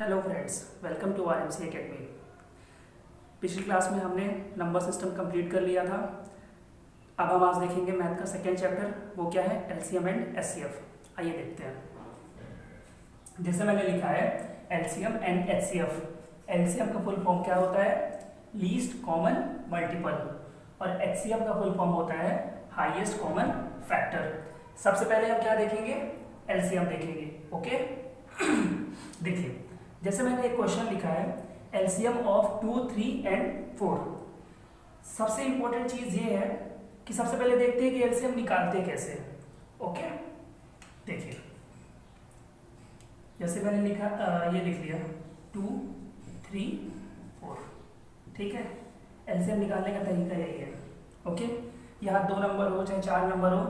Hello friends, welcome to RMC academy. पिछली class में हमने नंबर सिस्टम कंप्लीट कर लिया था। अब हम आज देखेंगे मैथ का सेकेंड चैप्टर, वो क्या है, एलसीएम एंड एचसीएफ। आइए देखते हैं। जैसे मैंने लिखा है एलसीएम एंड एचसीएफ। एलसीएम का फुल फॉर्म क्या होता है, लीस्ट कॉमन मल्टीपल, और एचसीएफ का फुल फॉर्म होता है हाईएस्ट कॉमन फैक्टर। सबसे पहले हम क्या देखेंगे, एलसीएम देखेंगे। ओके देखिए, जैसे मैंने एक क्वेश्चन लिखा है एलसीएम ऑफ 2, 3 एंड 4। सबसे इंपॉर्टेंट चीज ये है कि सबसे पहले देखते हैं कि एलसीएम निकालते कैसे। ओके देखिए, जैसे मैंने लिखा ये लिख लिया 2, 3, 4। ठीक है, एलसीएम निकालने का तरीका यही है। ओके, यहाँ 2 नंबर हो चाहे 4 नंबर हो,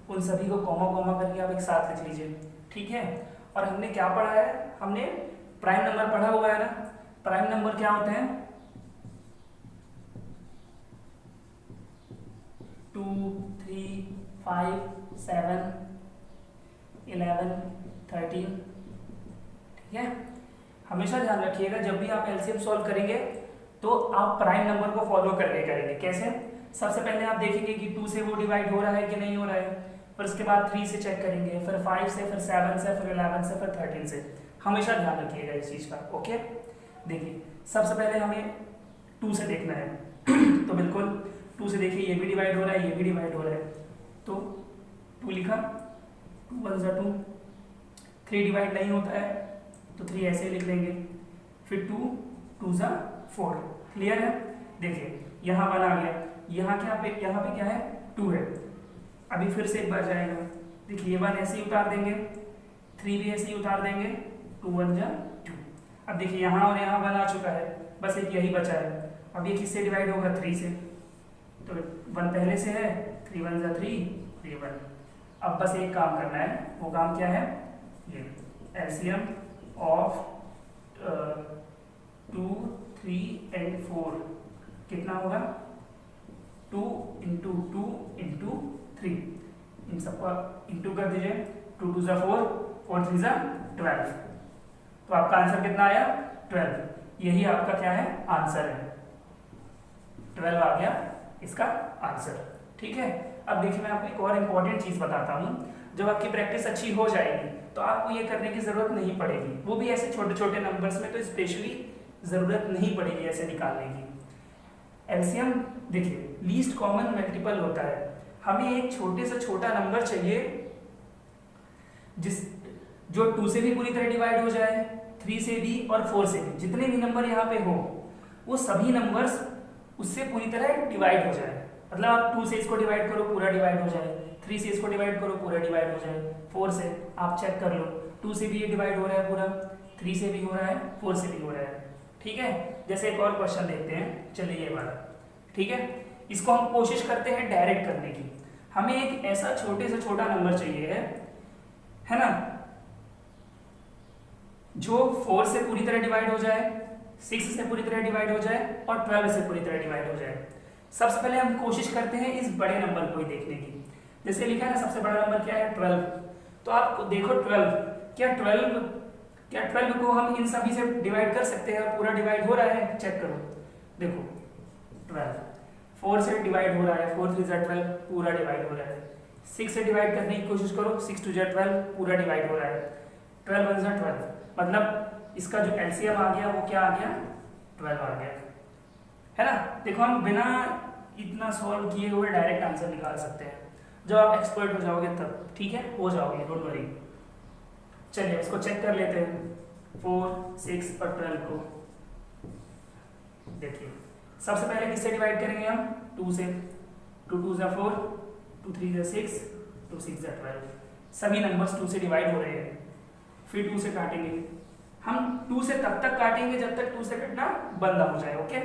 उन सभी को कॉमा कॉमा करके आप एक साथ लिख लीजिए। ठीक है, और हमने क्या पढ़ा है, हमने प्राइम नंबर पढ़ा हुआ है ना। प्राइम नंबर क्या होते हैं, 2, 3, 5, 7, 11, 13। ठीक है, हमेशा ध्यान रखिएगा जब भी आप एलसीएम सॉल्व करेंगे तो आप प्राइम नंबर को फॉलो करके करेंगे। कैसे, सबसे पहले आप देखेंगे कि 2 से वो डिवाइड हो रहा है कि नहीं हो रहा है, फिर उसके बाद 3 से चेक करेंगे, फिर 5 से, फिर 7 से, फिर 11 से, फिर 13 से। हमेशा ध्यान रखिएगा इस चीज का। ओके देखिए, सबसे पहले हमें 2 से देखना है तो बिल्कुल 2 से देखिए, ये भी डिवाइड हो रहा है, ये भी डिवाइड हो रहा है, तो 2 लिखा, 2 1 जा 2। 3 डिवाइड नहीं होता है तो 3 ऐसे ही लिख लेंगे, फिर 2 2 जा 4। क्लियर है। देखिए यहाँ 1 आ गया, यहाँ पे क्या है, 2 है। अभी फिर से एक बार जाएगा, देखिए ये 1 ऐसे ही उतार देंगे, 3 भी ऐसे ही उतार देंगे, 2 1 जा 2। अब देखिए यहाँ और यहाँ 1 आ चुका है, बस एक यही बचा है। अब ये किससे डिवाइड होगा, 3 से, तो 1 पहले से है, 3 1 जा 3, 3 1। अब बस एक काम करना है, वो काम क्या है, ये एलसीएम ऑफ 2, 3 एंड 4 कितना होगा, 2 इंटू 2 इंटू 3। इन सबको इंटू कर दीजिए, 2 2 जा 4, 4 3 जा 12। तो आपका आंसर कितना आया, 12। यही आपका क्या है, आंसर है, 12 आ गया इसका आंसर। ठीक है, अब देखिए मैं आपको एक और इम्पोर्टेंट चीज बताता हूँ। जब आपकी प्रैक्टिस अच्छी हो जाएगी तो आपको ये करने की जरूरत नहीं पड़ेगी, वो भी ऐसे छोटे छोटे नंबर्स में तो स्पेशली जरूरत नहीं पड़ेगी ऐसे निकालने की। एलसीएम देखिए लीस्ट कॉमन मल्टीपल होता है, हमें एक छोटे से छोटा नंबर चाहिए जो 2 से भी पूरी तरह डिवाइड हो जाए, 3 से भी और 4 से भी, जितने भी नंबर यहाँ पे हो वो सभी नंबर्स उससे पूरी तरह डिवाइड हो जाए। मतलब आप 2 से इसको डिवाइड करो, पूरा डिवाइड हो जाए, 3 से इसको डिवाइड करो, पूरा डिवाइड हो जाए, 4 से आप चेक कर लो, 2 से भी ये डिवाइड हो रहा है पूरा, 3 से भी हो रहा है, 4 से भी हो रहा है। ठीक है, जैसे एक और क्वेश्चन देखते हैं, चलिए ये वाला। ठीक है, इसको हम कोशिश करते हैं डायरेक्ट करने की। हमें एक ऐसा छोटे से छोटा नंबर चाहिए है ना, जो 4 से पूरी तरह डिवाइड हो जाए, 6 से पूरी तरह डिवाइड हो जाए और 12 से पूरी तरह डिवाइड हो जाए। सबसे पहले हम कोशिश करते हैं इस बड़े नंबर को ही देखने की। जैसे लिखा है ना, सबसे बड़ा नंबर क्या है, 12। तो आप देखो 12, क्या 12 को हम इन सभी से डिवाइड कर सकते हैं और पूरा डिवाइड हो रहा है, चेक करो। देखो 12 4 से डिवाइड हो रहा है, 4 3 जा 12 पूरा डिवाइड हो रहा है। 6 से डिवाइड करने की कोशिश करो, 6 2 जा 12 पूरा डिवाइड हो रहा है। 12 1 जा 12, मतलब इसका जो एलसीएम आ गया वो क्या आ गया, 12 आ गया, है ना। देखो हम बिना इतना सॉल्व किए हुए डायरेक्ट आंसर निकाल सकते हैं, जब आप एक्सपर्ट हो जाओगे तब। ठीक है, हो जाओगे, डोंट वरी। चलिए इसको चेक कर लेते हैं, 4 6 और 12 को। देखिए सबसे पहले किससे डिवाइड करेंगे हम, 2 से, 2 2 जा 4, 2 3 जा 6, 2 6 जा 12। सभी नंबर्स 2 से डिवाइड हो रहे हैं, फिर 2 से काटेंगे। हम 2 से तब तक काटेंगे जब तक 2 से कटना बंद हो जाए। ओके,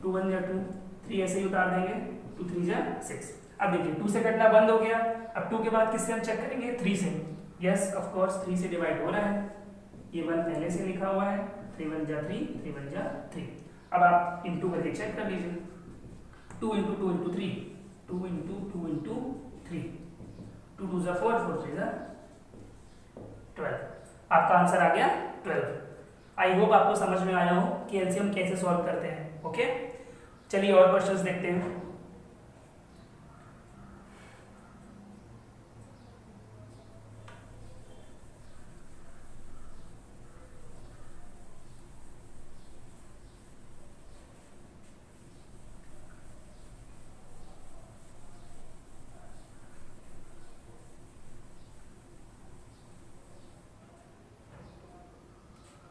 2 1 जा 2, 3 ऐसे ही उतार देंगे, 2 3 जा 6। अब देखिए 2 से कटना बंद हो गया, अब 2 के बाद किससे हम चेक करेंगे, 3 से। यस ऑफ कोर्स 3 से डिवाइड हो रहा है, ये 1 पहले से लिखा हुआ है, 3 1 जा 3, 3 1 जा 3। अब आप इंटू करके चेक कर लीजिए, 2 इंटू 2 इंटू 3, 2 इंटू 2 इंटू 3, 2 2 जा 4, 4 3 जा 12। आपका आंसर आ गया 12। आई होप आपको समझ में आया हो कि एलसीएम कैसे सॉल्व करते हैं। ओके, चलिए और क्वेश्चंस देखते हैं।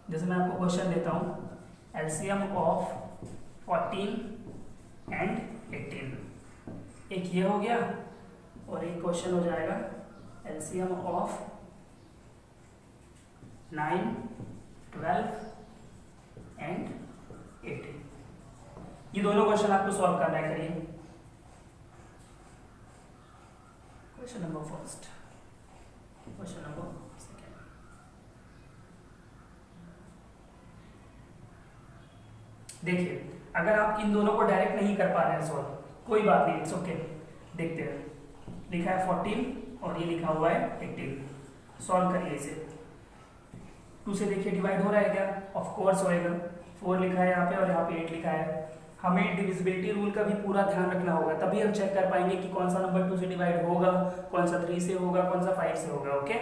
जैसे मैं आपको क्वेश्चन देता हूँ, एलसीएम ऑफ 14 एंड 18, एक ये हो गया और एक क्वेश्चन हो जाएगा एलसीएम ऑफ 9, 12 एंड 18। ये दोनों क्वेश्चन आपको सॉल्व करना है। करिए question number first, question number second. देखिए, अगर आप इन दोनों को डायरेक्ट नहीं कर पा रहे हैं सॉल्व, कोई बात नहीं, इट्स ओके। देखते हैं, लिखा है 14 और ये लिखा हुआ है 18। सॉल्व करिए इसे। 2 से देखिए डिवाइड हो रहा है क्या? ऑफ कोर्स होएगा। 4 लिखा है यहाँ पे और यहाँ पे 8 लिखा है। हमें डिविजिबिलिटी रूल का भी पूरा ध्यान रखना होगा, तभी हम चेक कर पाएंगे कि कौन सा नंबर 2 से डिवाइड होगा, कौन सा 3 से होगा, कौन सा 5 से होगा। ओके,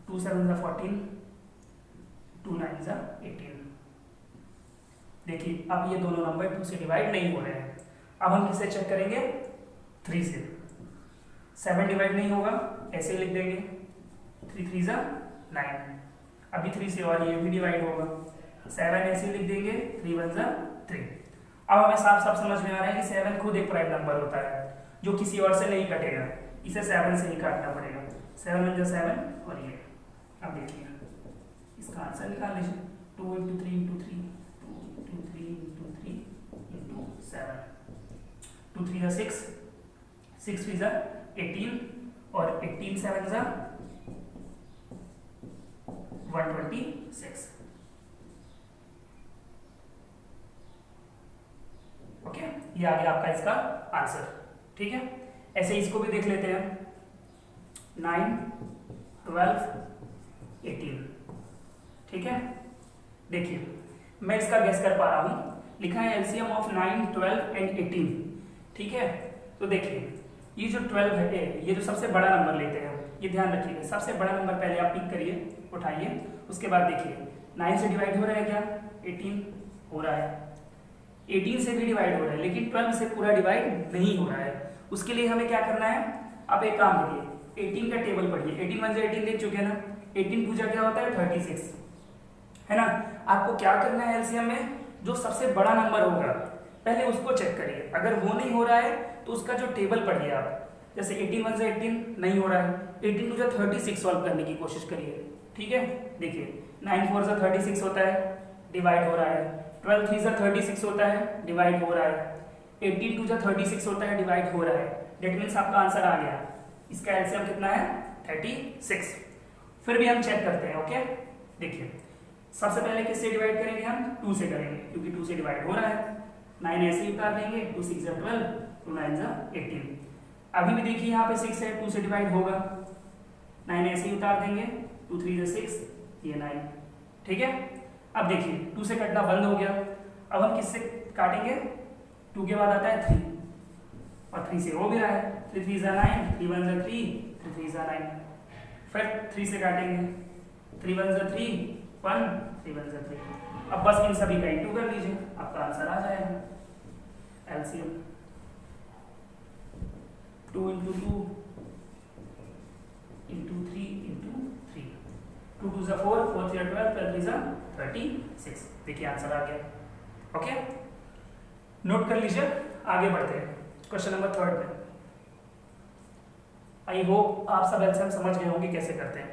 2 7 जा 14, 2 9 जा 18। देखिए, अब ये दोनों नंबर 2 से डिवाइड नहीं हो रहे हैं। अब हम किससे चेक करेंगे? 3 से। 7 डिवाइड नहीं होगा, ऐसे लिख देंगे 3 3 जा 9। अभी 3 से और ये भी डिवाइड होगा, 7 ऐसे लिख देंगे 3 1 जा 3। अब हमें साफ साफ समझ में आ रहा है कि 7 खुद एक प्राइम नंबर होता है जो किसी और से नहीं कटेगा, इसे 7 से ही काटना पड़ेगा। 7 1 जा 7 और ये। अब देखिए इसका आंसर निकाल लीजिए। 2 × 3 × 3, 2 × 3 × 3 × 7। 2 3 जा 6, 6 3 जा 18 और 18 7 जा 126। ओके, ये आ गया आपका इसका आंसर। ठीक है, ऐसे इसको भी देख लेते हैं। 9 12 18। ठीक है, देखिए मैं इसका गेस कर पा रहा हूं। लिखा है एलसीएम ऑफ 9 12 एंड 18। ठीक है, तो देखिए ये जो 12 है, ये जो सबसे बड़ा नंबर लेते हैं, ये ध्यान रखिएगा। सबसे बड़ा नंबर पहले आप पिक करिए, उठाइए, उसके बाद देखिए 9 से डिवाइड हो रहा है क्या? 18 हो रहा है। 18 से भी डिवाइड हो रहा है, लेकिन 12 से पूरा डिवाइड नहीं हो रहा है। उसके लिए हमें क्या करना है? आप एक काम करिए, 18 का टेबल पढ़िए। 18 1 जा 18 देख चुके हैं ना। 18 2 जा क्या होता है? 36, है ना। आपको क्या करना है एलसीएम में? जो सबसे बड़ा नंबर होगा पहले उसको चेक करिए। अगर वो नहीं हो रहा है तो उसका जो टेबल पढ़िए आप। जैसे 18 1 जा 18 नहीं हो रहा है, 18 2 जा 36 सॉल्व करने की कोशिश करिए। ठीक है, देखिए 9 4 जा 36 होता है, डिवाइड हो रहा है। 12 3 जा 36 होता है, डिवाइड हो रहा है। 18 2 जा 36 होता है, डिवाइड हो रहा है। डेट मीन्स आपका आंसर आ गया। इसका एलसीएम कितना है? 36। फिर भी हम चेक करते हैं। ओके, देखिए सबसे पहले किससे डिवाइड करेंगे? हम 2 से करेंगे, क्योंकि 2 से डिवाइड हो रहा है। 9 ऐसे ही उतार देंगे, 2 6 जा 12, 2 9 जा 18। अभी भी देखिए यहाँ पे 6 है, 2 से डिवाइड होगा। 9 ऐसे ही उतार देंगे, 2 3 जा 6, ये 9। ठीक है, अब देखिए 2 से कटना बंद हो गया। अब हम किससे काटेंगे? 2 के बाद आता है 3 और 3 से हो भी रहा है। 3 3 जा 9, 3 1 जा 3, 3 3 जा 9। फिर 3 से काटेंगे, 3 1 जा 3 1, 3 1 जा 3। अब बस इन सभी का इंटू कर लीजिए, आपका आंसर आ जाएगा। एलसीएम 2 × 2 × 3 × 3, 2 2 जा 4, 4 3 जा 12, 12 3 जा 36। देखिए आंसर आ गया। ओके, नोट कर लीजिए। आगे बढ़ते हैं क्वेश्चन नंबर 3 पे। आई होप आप सब एलसीएम समझ गए होंगे कैसे करते हैं।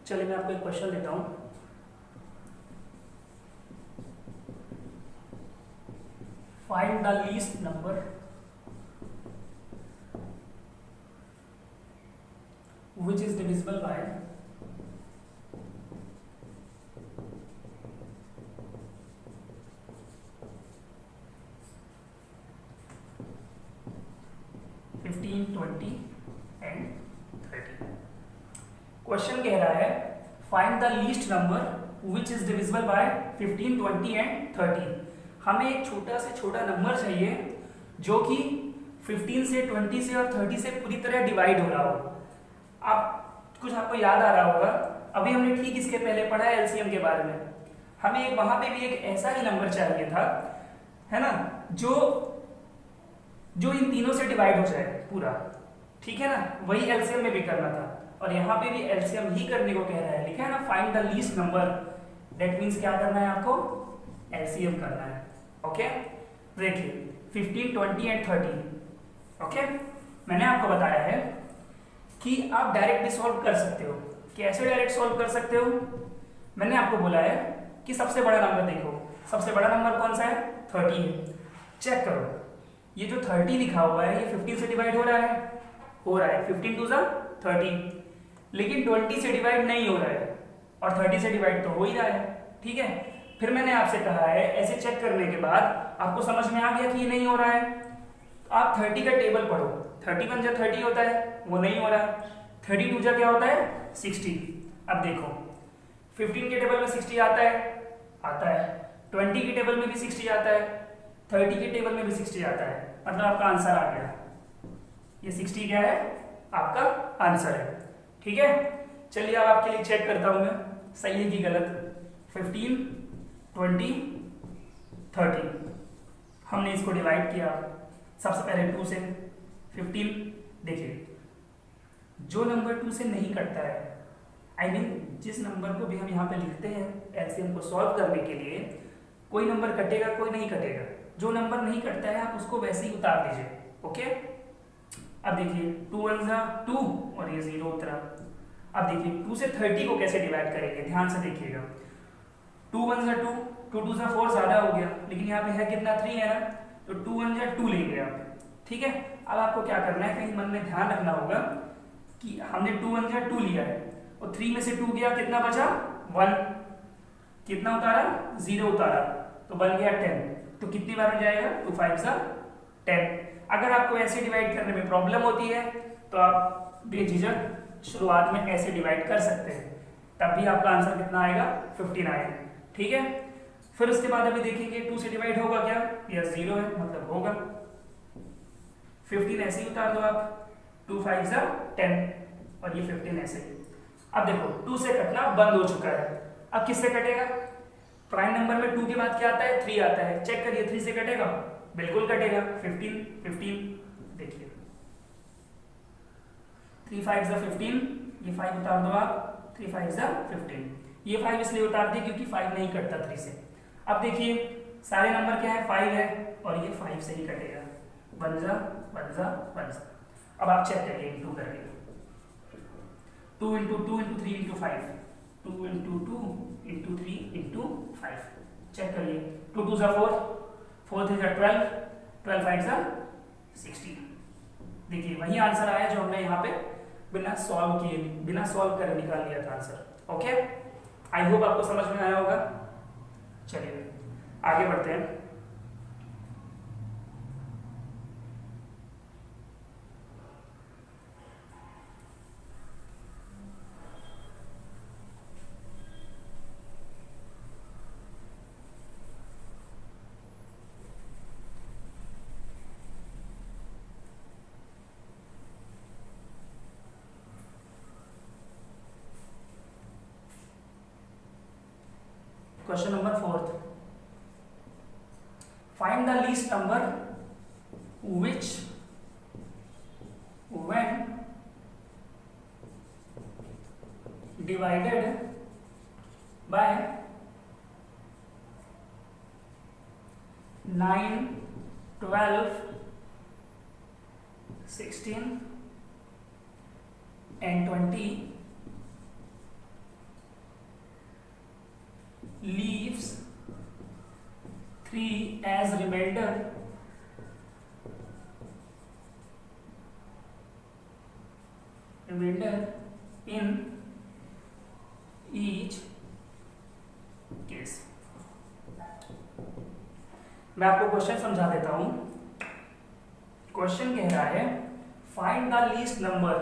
चलिए मैं आपको एक क्वेश्चन देता हूं। Find the least number which is divisible by 15, 20 and 30। Question कह रहा है find the least number which is divisible by 15, 20 and 30। हमें एक छोटा से छोटा नंबर चाहिए जो कि 15 से 20 से और 30 से पूरी तरह डिवाइड हो रहा हो। आप कुछ आपको याद आ रहा होगा, अभी हमने ठीक इसके पहले पढ़ा है एलसीएम के बारे में। हमें वहां पे भी एक ऐसा ही नंबर चाहिए था, है ना, जो इन तीनों से डिवाइड हो जाए पूरा, ठीक है ना। वही एलसीएम में भी करना था और यहाँ पे भी एलसीएम ही करने को कह रहा है। लिखा है ना find the least number, that means क्या करना है आपको, एलसीएम करना है। ओके, देखिए 15, 20 एंड 30। ओके, मैंने आपको बताया है कि आप डायरेक्ट भी सॉल्व कर सकते हो। कैसे डायरेक्ट सॉल्व कर सकते हो, मैंने आपको बोला है कि सबसे बड़ा नंबर देखो, सबसे बड़ा नंबर कौन सा है, 30 है। चेक करो, ये जो 30 लिखा हुआ है ये 15 से डिवाइड हो रहा है, 15 टू 30, लेकिन 20 से डिवाइड नहीं हो रहा है और 30 से डिवाइड तो हो ही रहा है, ठीक है। फिर मैंने आपसे कहा है ऐसे चेक करने के बाद आपको समझ में आ गया कि ये नहीं हो रहा है, आप 30 का टेबल पढ़ो। 31 जा 30 होता है, वो नहीं हो रहा। 32 जा क्या होता है, 60। अब देखो 15 के टेबल में 60 आता है, 20 के टेबल में भी 60 आता है, 30 के टेबल में भी 60 आता है, मतलब आपका आंसर आ गया। ये 60 क्या है, आपका आंसर है, ठीक है। चलिए अब आपके लिए चेक करता हूं मैं सही है कि गलत। 15, 20, 30, हमने इसको डिवाइड किया सबसे पहले 2 से। 15, देखिए जो नंबर 2 से नहीं कटता है, आई मीन जिस नंबर को भी हम यहाँ पे लिखते हैं एलसीएम को सॉल्व करने के लिए, कोई नंबर कटेगा कोई नहीं कटेगा। जो नंबर नहीं कटता है आप उसको वैसे ही उतार दीजिए। ओके, अब देखिए 2 1 जा 2 और ये 0 उतरा। अब देखिए 2 से 30 को कैसे डिवाइड करेंगे, ध्यान से देखिएगा। 2 1 जा 2, 2 2 जा 4 ज्यादा हो गया, लेकिन यहाँ पे है कितना, 3 है ना, तो 2 1 जा 2 लेंगे आप, ठीक है। अब आपको क्या करना है, कहीं मन में ध्यान रखना होगा कि हमने 2 1 जा 2 लिया है और 3 में से 2 गया, कितना बचा, 1, कितना उतारा, 0 उतारा, तो बन गया 10। तो कितनी बार में जाएगा, 2 5 जा 10। अगर आपको ऐसे डिवाइड करने में प्रॉब्लम होती है तो आप बेझिझक शुरुआत में ऐसे डिवाइड कर सकते हैं, तब भी आपका आंसर कितना आएगा, 15 आएगा, ठीक है। फिर उसके बाद अभी देखेंगे 2 से डिवाइड होगा क्या, यह 0 है मतलब होगा। 15 ऐसे ही उतार दो आप, 2 5 जा 10 और ये 15 ऐसे ही। अब देखो 2 से कटना बंद हो चुका है, अब किससे कटेगा, प्राइम नंबर में 2 के बाद क्या आता है, 3 आता है। चेक करिए 3 से कटेगा, बिल्कुल कटेगा। 15 15, देखिए 3 5 जा 15, ये 5 उतार दो आप, 3 5 जा 15, ये 5 इसलिए उतार दिए क्योंकि 5 नहीं कटता 3 से। अब देखिए सारे नंबर क्या है, 5 है और ये 5 से ही कटेगा, 1 जा 1 जा 1 जा। अब आप चेक करिए इंटू करके, 2 into 2 into 3 into 5, 2 into 2 into 3 into 5। Check करिए 2 2 जा 4, 4 3 जा 12, 12 5 जा 16। देखिए वही आंसर आया जो हमने यहाँ पे बिना सॉल्व किए, बिना सॉल्व करे निकाल लिया था आंसर। ओके, आई होप आपको समझ में आया होगा। चलिए आगे बढ़ते हैं। Question number 4, find the least number which when divided by 9 12 16 and 20 leaves 3 as remainder each case. मैं आपको क्वेश्चन समझा देता हूं। क्वेश्चन कह रहा है फाइंड द लीस्ट नंबर,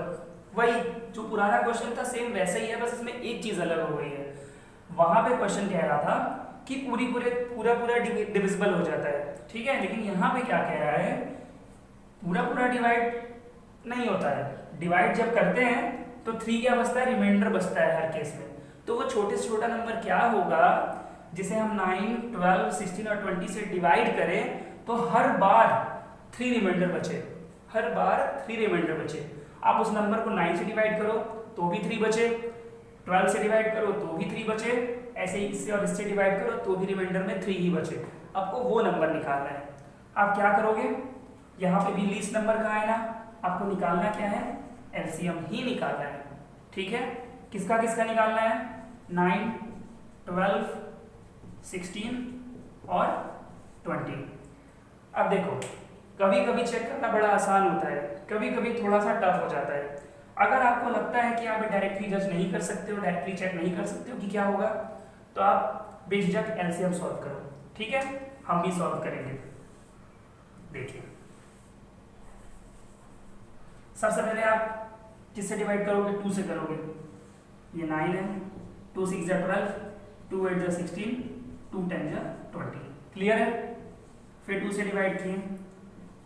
वही जो पुराना क्वेश्चन था सेम वैसा ही है, बस इसमें एक चीज अलग हो गई है। वहां पे क्वेश्चन कह रहा था कि पूरा डिविजिबल हो जाता है, ठीक है, लेकिन यहाँ पे क्या कह रहा है, पूरा डिवाइड नहीं होता है। डिवाइड जब करते हैं तो 3 क्या बचता है, रिमाइंडर बचता है हर केस में। तो वो छोटे से छोटा नंबर क्या होगा जिसे हम 9, 12, 16 और 20 से डिवाइड करें तो हर बार 3 रिमाइंडर बचे, हर बार 3 रिमाइंडर बचे। आप उस नंबर को 9 से डिवाइड करो तो भी 3 बचे, 12 से डिवाइड करो तो भी 3 बचे, ऐसे ही इससे और इससे डिवाइड करो तो भी रिमाइंडर में 3 ही बचे। आपको वो नंबर निकालना है। आप क्या करोगे, यहाँ पे भी लीस्ट नंबर कहाँ है ना, आपको निकालना क्या है, एलसीएम ही निकालना है, ठीक है। किसका किसका निकालना है, 9, 12, 16 और 20। अब देखो कभी कभी चेक करना बड़ा आसान होता है, कभी कभी थोड़ा सा टफ हो जाता है। अगर आपको लगता है कि आप डायरेक्टली जज नहीं कर सकते हो, डायरेक्टली चेक नहीं कर सकते हो कि क्या होगा, तो आप बेझिझक एलसीएम सॉल्व करो, ठीक है। हम भी सॉल्व करेंगे। देखिए सबसे पहले आप किससे डिवाइड करोगे, 2 से करोगे। ये 9 है, 2 6 जा 12, 2 8 जा 16, 2 10 जा 20, क्लियर है। फिर 2 से डिवाइड किए,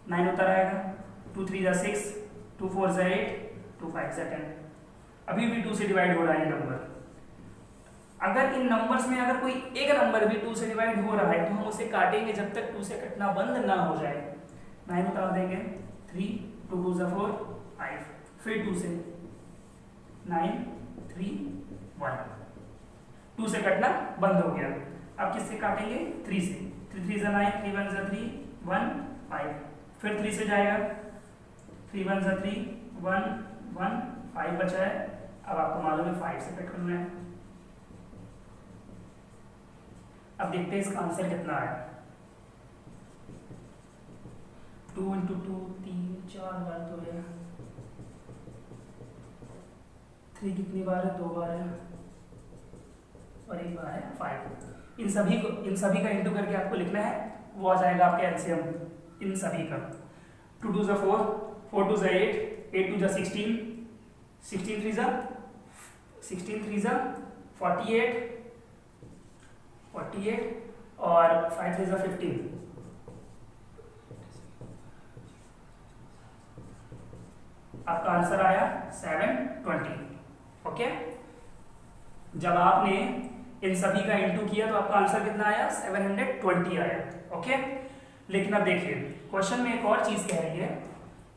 9 उतर आएगा, 2 3 जा 6, 2 4 जा 8, 2 5 जा 10। अभी भी 2 से डिवाइड हो रहा है नंबर। अगर इन नंबर्स में अगर कोई एक नंबर भी 2 से डिवाइड हो रहा है तो हम उसे काटेंगे जब तक 2 से कटना बंद ना हो जाए। 9 उतार देंगे, 3, 2 2 जा 4, 5, फिर 2 से 9 3 1, 2 से कटना बंद हो गया। अब किससे काटेंगे, 3 से, 3 3 जा 9, 3 1 जा 3, 1 5, फिर 3 से जाएगा, 3 1 जा 3, 1 1 5 बचा है। अब आपको मालूम है 5 से कट करना है। अब देखते हैं इसका आंसर कितना है। 2 × 2 3 4 बार तो है, 3 कितनी बार है, 2 बार है और 1 बार है 5। इन सभी का इंटू करके आपको लिखना है, वो आ जाएगा आपके एलसीएम इन सभी का। 2 2 जा 4, 4 2 जा 8, 8 2 जा 16, 16 3 जा 48 और 5 3 जा 15। आपका आंसर आया 720। ओके, जब आपने इन सभी का इंटू किया तो आपका आंसर कितना आया, 720 आया। ओके, लेकिन अब देखिए क्वेश्चन में एक और चीज कह रही है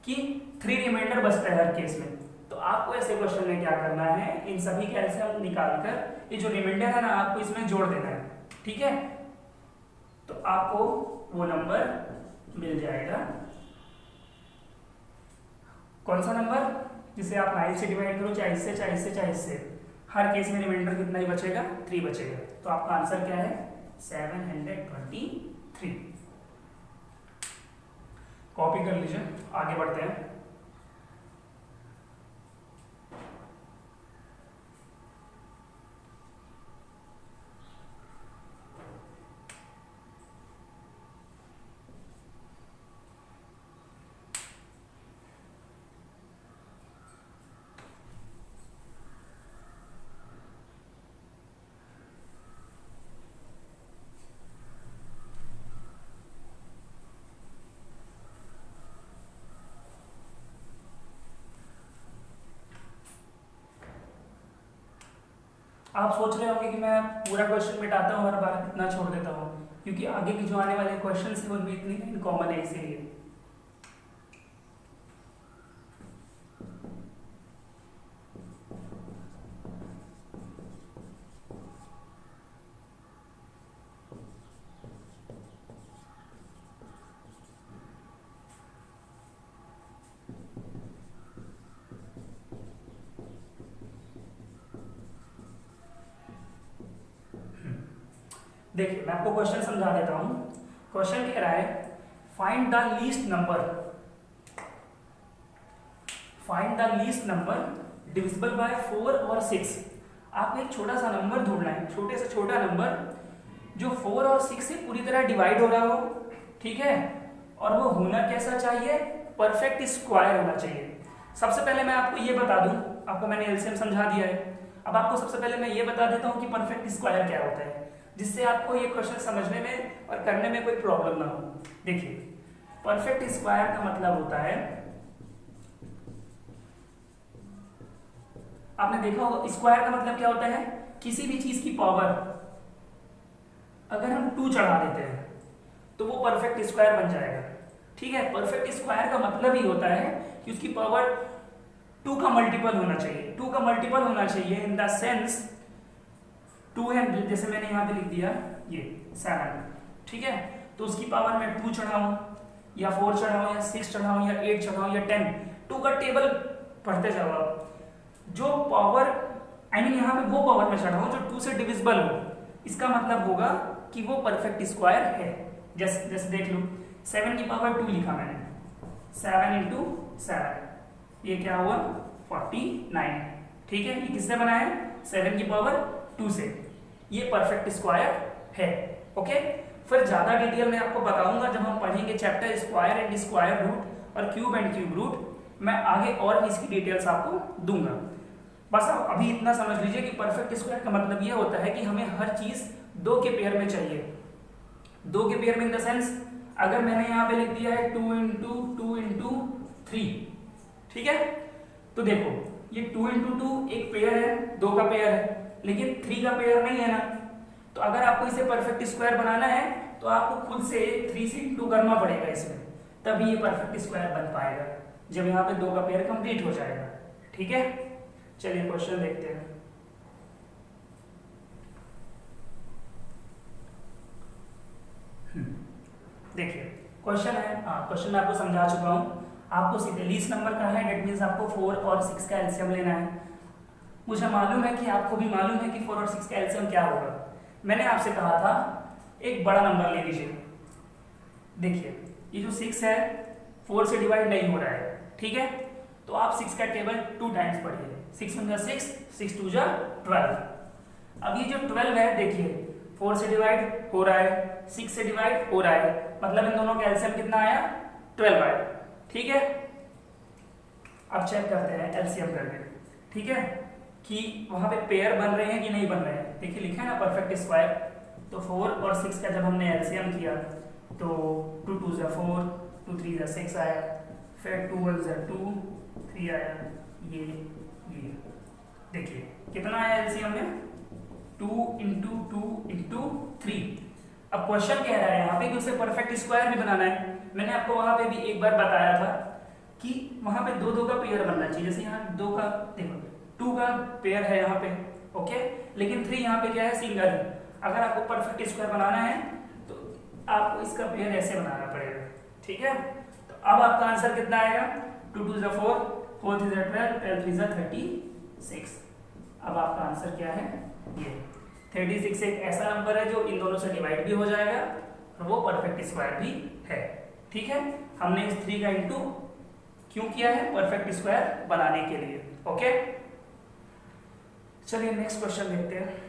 कि 3 रिमाइंडर बचता है हर केस में। तो आपको ऐसे क्वेश्चन में क्या करना है, इन सभी के एलसीएम निकालकर ये जो रिमाइंडर है ना आपको इसमें जोड़ देना है, ठीक है। तो आपको वो नंबर मिल जाएगा। कौन सा नंबर, जिसे आप 9 से डिवाइड करो, चाहे इससे चाहे इससे चाहे इससे, हर केस में रिमाइंडर कितना ही बचेगा, 3 बचेगा। तो आपका आंसर क्या है, 723। कॉपी कर लीजिए, आगे बढ़ते हैं। आप सोच रहे होंगे कि मैं पूरा क्वेश्चन मिटाता हूँ हर बार, कितना छोड़ देता हूँ, क्योंकि आगे की जो आने वाले क्वेश्चन है उनमें इतनी इनकॉमन है, इसीलिए। देखिए मैं आपको क्वेश्चन समझा देता हूं। क्वेश्चन कह रहा है find the least number divisible by 4 और 6। आपको एक छोटा सा नंबर ढूंढना है, छोटे से छोटा नंबर जो 4 और 6 से पूरी तरह डिवाइड हो रहा हो, ठीक है, और वो होना कैसा चाहिए, परफेक्ट स्क्वायर होना चाहिए। सबसे पहले मैं आपको ये बता दूं, आपको मैंने एलसीएम समझा दिया है, अब आपको सबसे पहले मैं ये बता देता हूँ कि परफेक्ट स्क्वायर क्या होता है, जिससे आपको ये क्वेश्चन समझने में और करने में कोई प्रॉब्लम ना हो। देखिए, परफेक्ट स्क्वायर का मतलब होता है, आपने देखा होगा स्क्वायर का मतलब क्या होता है, किसी भी चीज की पावर अगर हम 2 चढ़ा देते हैं तो वो परफेक्ट स्क्वायर बन जाएगा, ठीक है। परफेक्ट स्क्वायर का मतलब ही होता है कि उसकी पावर 2 का मल्टीपल होना चाहिए, 2 का मल्टीपल होना चाहिए इन द सेंस 2 है, जैसे मैंने यहाँ पे लिख दिया ये 7, ठीक है, तो उसकी पावर में 2 चढ़ाऊं या 4 चढ़ाऊं या 6 चढ़ाऊं या 8 चढ़ाऊं या 10, 2 का टेबल पढ़ते जाओ आप, जो पावर आई मीन यहाँ पे वो पावर में चढ़ाऊं जो 2 से डिविजिबल हो, इसका मतलब होगा कि वो परफेक्ट स्क्वायर है। जैसे जैसे देख लो, 7 की पावर 2 लिखा मैंने, 7 इंटू 7, ये क्या हुआ 49, ठीक है, ये किससे बना है, 7 की पावर 2 से, ये परफेक्ट स्क्वायर है। ओके, फिर ज्यादा डिटेल में आपको बताऊंगा जब हम पढ़ेंगे chapter square and square root और क्यूब एंड क्यूब रूट, मैं आगे और भी इसकी डिटेल्स आपको दूंगा। बस आप अभी इतना समझ लीजिए कि परफेक्ट स्क्वायर का मतलब ये होता है कि हमें हर चीज 2 के पेयर में चाहिए, 2 के पेयर में इन द सेंस, अगर मैंने यहाँ पे लिख दिया है 2 इंटू 2 इंटू 3, ठीक है, तो देखो ये 2 इंटू 2 एक पेयर है, 2 का पेयर है, लेकिन 3 का पेयर नहीं है ना, तो अगर आपको इसे परफेक्ट स्क्वायर बनाना है तो आपको खुद से 3 से इंटू करना पड़ेगा इसमें, तभी ये परफेक्ट स्क्वायर बन पाएगा, जब यहाँ पे 2 का पेयर कंप्लीट हो जाएगा, ठीक है। चलिए क्वेश्चन देखते हैं। देखिए क्वेश्चन है, क्वेश्चन मैं आपको समझा चुका हूँ, आपको सीधे लीस्ट नंबर का है, डेट मीन्स आपको 4 और 6 का एलसीएम लेना है। मुझे मालूम है कि आपको भी मालूम है कि 4 और 6 का एलसीएम क्या होगा। मैंने आपसे कहा था एक बड़ा नंबर ले लीजिए, देखिए ये जो 6 है 4 से डिवाइड नहीं हो रहा है, ठीक है, तो आप 6 का टेबल 2 टाइम्स पढ़िए, 6 1 जा 6, 6 2 जा 12। अब ये जो 12 है देखिए 4 से डिवाइड हो रहा है, 6 से डिवाइड हो रहा है, मतलब इन दोनों का एलसीएम कितना आया, 12 आया, ठीक है। अब चेक करते हैं एलसीएम करके, ठीक है, कि वहां पे पेयर बन रहे हैं कि नहीं बन रहे हैं। देखिए लिखा है ना परफेक्ट स्क्वायर, तो 4 और 6 का जब हमने एलसीएम किया तो 2 2 जा 4, 2 3 जा 6 आया, फिर 2 1 जा 2, 3 आया, ये देखिए कितना आया एलसीएम में, 2 इंटू 2 इंटू 3। अब क्वेश्चन कह रहा है यहाँ पे कि उसे परफेक्ट स्क्वायर भी बनाना है। मैंने आपको वहां पे भी एक बार बताया था कि वहां पे 2 2 का पेयर बनना चाहिए, जैसे यहाँ 2 का देखो 2 का पेयर है यहाँ पे, ओके, लेकिन 3 यहाँ पे क्या है, सिंगल है। अगर आपको परफेक्ट स्क्वायर बनाना है तो आपको इसका पेयर ऐसे बनाना पड़ेगा, ठीक है। तो अब आपका आंसर कितना आएगा, 2 2 जा 4, 4 3 जा 12, 12 3 जा 36। अब आपका आंसर क्या है, ये 36 एक ऐसा नंबर है जो इन दोनों से डिवाइड भी हो जाएगा और वो परफेक्ट स्क्वायर भी है, ठीक है। हमने इस 3 का इंटू क्यों किया है, परफेक्ट स्क्वायर बनाने के लिए, ओके। चलिए नेक्स्ट क्वेश्चन देखते हैं।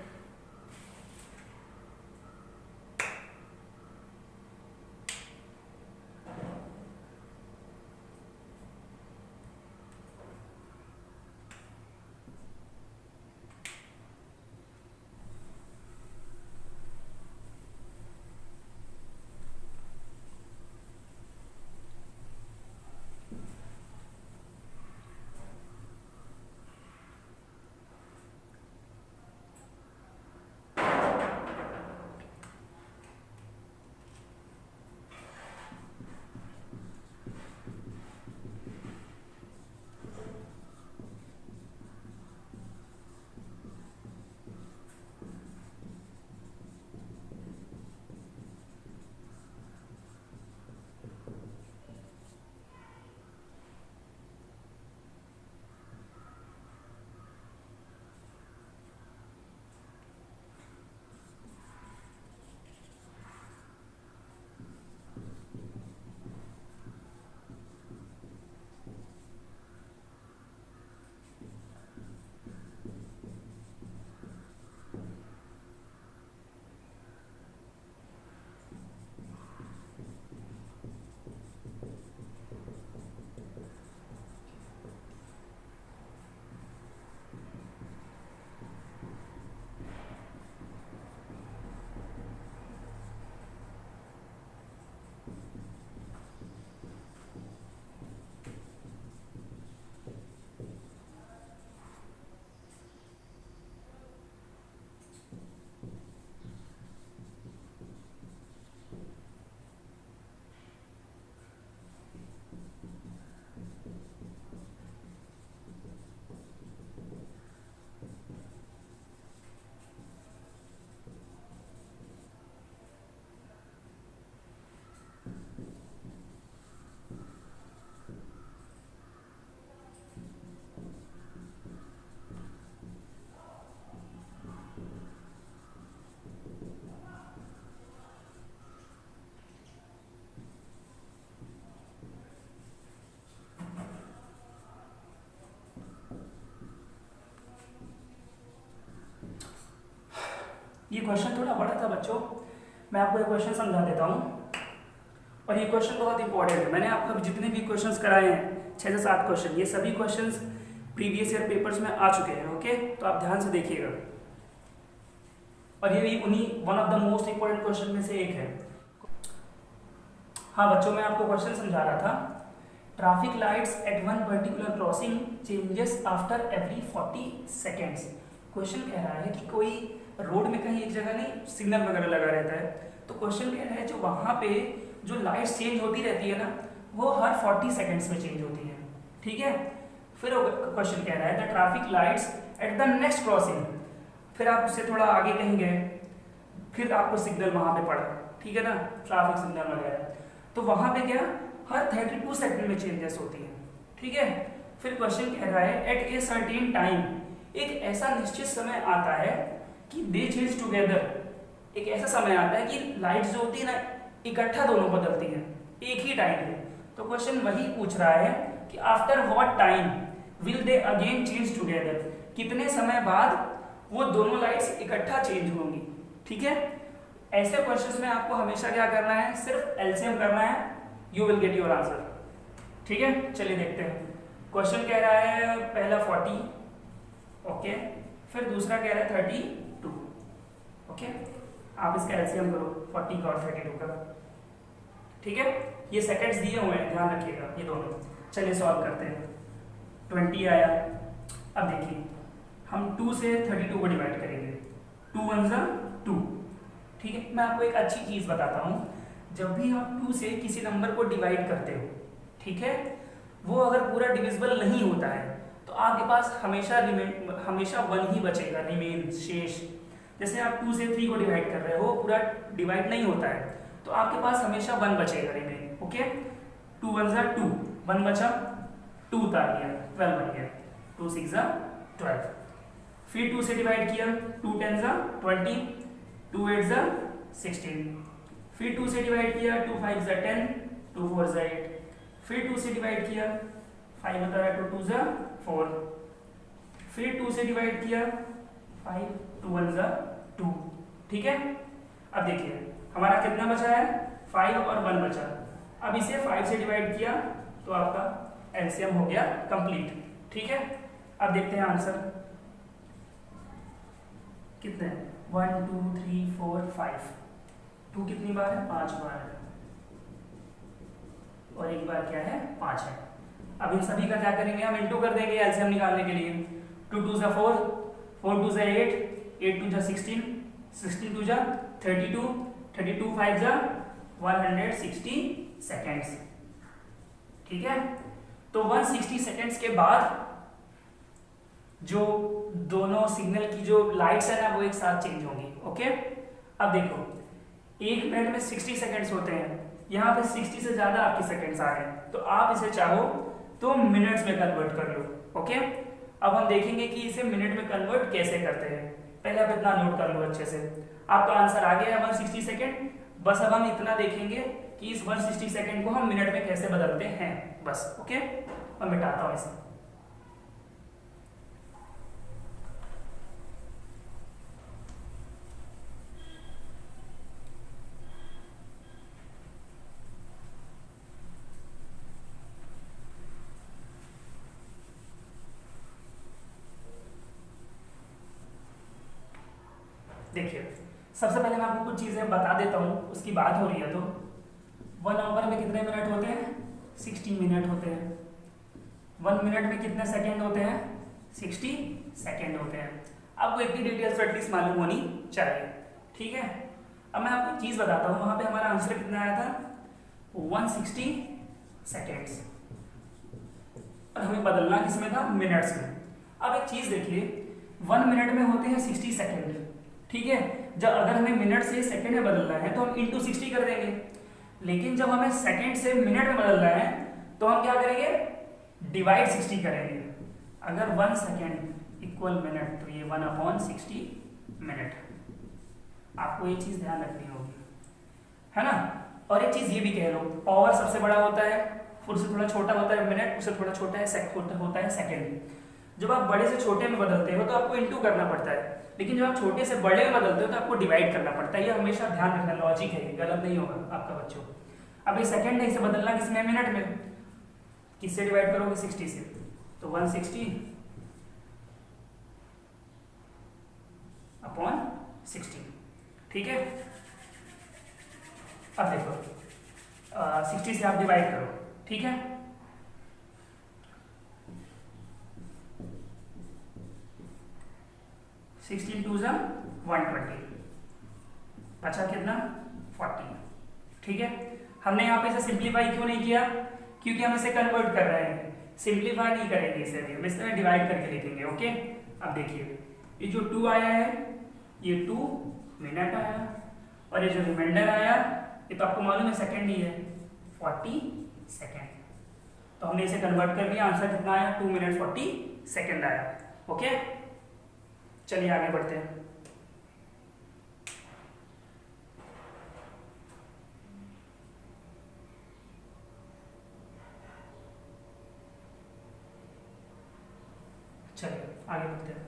ये क्वेश्चन थोड़ा बड़ा था बच्चों, मैं आपको ये क्वेश्चन समझा देता हूँ। और ये क्वेश्चन बहुत इंपॉर्टेंट है। मैंने आपको जितने भी क्वेश्चंस कराए हैं 6 से 7 क्वेश्चन, ये सभी क्वेश्चंस प्रीवियस ईयर पेपर्स में आ चुके हैं। ओके, तो आप ध्यान से देखिएगा। और ये भी उन्हीं one of the most important question में से एक है। हाँ बच्चों, मैं आपको क्वेश्चन समझा रहा था। Traffic lights at one particular crossing changes after every 40 seconds. Question कह रहा है कि कोई रोड में कहीं एक जगह नहीं सिग्नल वगैरह लगा रहता है, तो क्वेश्चन कह रहा है जो वहाँ पे जो लाइट्स चेंज होती रहती है ना, वो हर 40 सेकेंड्स में चेंज होती है। ठीक है, फिर क्वेश्चन कह रहा है the traffic lights at the next crossing. फिर आप उससे थोड़ा आगे कहीं गए, फिर आपको सिग्नल वहाँ पे पड़ा, ठीक है ना, ट्रैफिक सिग्नल वगैरह, तो वहाँ पे क्या हर 32 सेकंड में चेंजेस होती है। ठीक है, फिर क्वेश्चन कह रहा है एट ए सर्टेन टाइम, एक ऐसा निश्चित समय आता है कि दे चेंज टुगेदर। एक ऐसा समय आता है कि लाइट्स जो होती है ना इकट्ठा दोनों बदलती हैं एक ही टाइम पे। तो क्वेश्चन वही पूछ रहा है कि after what time will they again change together, कितने समय बाद वो दोनों लाइट्स इकट्ठा चेंज होंगी। ठीक है, ऐसे क्वेश्चंस में आपको हमेशा क्या करना है, सिर्फ एलसीएम करना है, you will get your answer. ठीक है, चलिए देखते हैं। क्वेश्चन कह रहा है पहला 40, ओके, फिर दूसरा कह रहा है 32। ओके, आप इसका एलसीएम करो 40 का और 32 का। ठीक है, ये सेकंड्स दिए हुए हैं, ध्यान रखिएगा ये दोनों। चलिए सॉल्व करते हैं। 20 आया। अब देखिए हम 2 से 32 को डिवाइड करेंगे। 2 1 जा 2। ठीक है, मैं आपको एक अच्छी चीज बताता हूँ, जब भी आप 2 से किसी नंबर को डिवाइड करते हो, ठीक है, वो अगर पूरा डिविजिबल नहीं होता है तो आपके पास हमेशा 1 ही बचेगा, रिमेन, शेष। जैसे आप 2 से 3 को डिवाइड कर रहे हो, पूरा डिवाइड नहीं होता है, तो आपके पास हमेशा 1 बचेगा, रिमेन। ओके, 2 1 जा 2, 1 बचा, 2 उतार दिया, 12 बन गया, 2 6 जा 12। फिर 2 से डिवाइड किया, 2 10 जा 20, 2 8 जा 16। फिर 2 से डिवाइड किया, 2 5 जा 10, 2 4 जा 8। फिर 2 से डिवाइड किया, 5 होता है, 2 2 जा 4। फिर 2 से डिवाइड किया, 5, 2 1 जा 2। ठीक है, अब देखिए हमारा कितना बचा है, 5 और 1 बचा। अब इसे 5 से डिवाइड किया तो आपका एलसीएम हो गया कंप्लीट। ठीक है, अब देखते हैं आंसर कितने हैं। 1 2 3 4 5। 2 कितनी बार है, 5 बार है, और एक बार क्या है, 5 है। अब इन सभी का क्या करेंगे, हम इंटू कर देंगे एलसीएम निकालने के लिए। 2 2 जा 4, 4 2 जा 8, 8 2 जा 16, 16 2 जा 32, 32 5 जा 160 सेकेंड्स। ठीक है, तो 160 सेकेंड्स के बाद जो दोनों सिग्नल की जो लाइट्स है ना वो एक साथ चेंज होंगी। ओके, अब देखो 1 मिनट में 60 सेकेंड्स होते हैं, यहाँ पे 60 से ज्यादा आपके सेकेंड्स आ रहे हैं, तो आप इसे चाहो तो मिनट्स में कन्वर्ट कर लो। ओके, अब हम देखेंगे कि इसे मिनट में कन्वर्ट कैसे करते हैं। पहले आप इतना नोट कर लो अच्छे से, आपका आंसर आ गया है 160 सेकेंड। बस अब हम इतना देखेंगे कि इस 160 सेकेंड को हम मिनट में कैसे बदलते हैं, बस। ओके, मैं मिटाता हूं इसे। देखिए सबसे पहले मैं आपको कुछ चीजें बता देता हूँ, उसकी बात हो रही है तो 1 आवर में कितने मिनट होते हैं, 60 मिनट होते हैं। 1 मिनट में कितने सेकंड होते हैं, 60 सेकंड होते हैं। आपको इतनी डिटेल्स तो एटलीस्ट मालूम होनी चाहिए। ठीक है, अब मैं आपको एक चीज बताता हूँ, वहां पे हमारा आंसर कितना आया था, 160 सेकेंड्स, और हमें बदलना किसमें था, मिनट्स में। अब एक चीज देखिए, 1 मिनट में होते हैं 60 सेकेंड। ठीक है, जब अगर हमें मिनट से सेकंड में बदलना है तो हम इंटू 60 कर देंगे, लेकिन जब हमें सेकंड से मिनट में बदलना है तो हम क्या करेंगे, डिवाइड 60 करेंगे। अगर 1 सेकेंड इक्वल मिनट तो ये 1/60 मिनट। आपको ये चीज ध्यान रखनी होगी, है ना। और एक चीज ये भी कह लो, पावर सबसे बड़ा होता है, फिर उससे थोड़ा छोटा होता है मिनट, उससे थोड़ा छोटा है होता है सेकेंड। जब आप बड़े से छोटे में बदलते हो तो आपको इंटू करना पड़ता है, लेकिन जब आप छोटे से बड़े में बदलते हो तो आपको डिवाइड करना पड़ता है। ये हमेशा ध्यान रखना, लॉजिक है, गलत नहीं होगा आपका बच्चों। अब ये सेकंड है, इसे बदलना किसमें, मिनट में। किससे डिवाइड करोगे, 60 से, तो 160 अपॉन 60, ठीक है। अब देखो 60 से आप डिवाइड करो, ठीक है। सिक्सटीन टू ज़ा 120, बचा कितना, 40, ठीक है। हमने यहाँ पे इसे सिंप्लीफाई क्यों नहीं किया, क्योंकि हम इसे कन्वर्ट कर रहे हैं, सिंप्लीफाई नहीं करेंगे इसे अभी, हम इसमें डिवाइड करके लिखेंगे, ओके। अब देखिए ये जो 2 आया है, ये 2 मिनट आया, और ये जो रिमाइंडर आया, ये तो आपको मालूम है सेकंड ही है, 40 सेकंड। तो हमने इसे कन्वर्ट कर दिया, आंसर कितना आया, 2 मिनट 40 सेकंड आया, ओके। चलिए आगे बढ़ते हैं। चलिए आगे बढ़ते हैं।